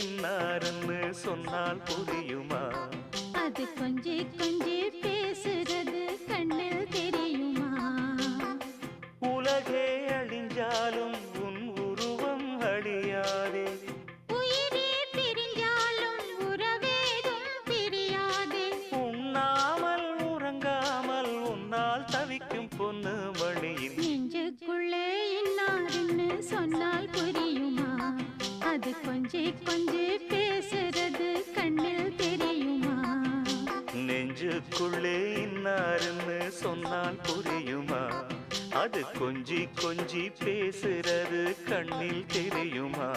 இன்னாருன்னு சொன்னால் புரியுமா? அது கொஞ்சி கொஞ்சி பேசுறது கண்ணில் தெரியுமா? உலகே அழிஞ்சாலும் உன் உருவம் அழியாதே. உயிரே பிரிஞ்சாலும் உறவேதும் பிரியாதே. உண்ணாமல் உறங்காமல் உன்னால் தவிக்கும் பொண்ணு மணியின் நெஞ்சுக்குள்ளே இன்னாருன்னு சொன்னால் புரியுமா? அது கொஞ்சி கொஞ்சி பேசுறது கண்ணில் தெரியுமா? நெஞ்சுக்குள்ளே இன்னாருன்னு சொன்னால் புரியுமா? அது கொஞ்சி கொஞ்சி பேசுறது கண்ணில் தெரியுமா?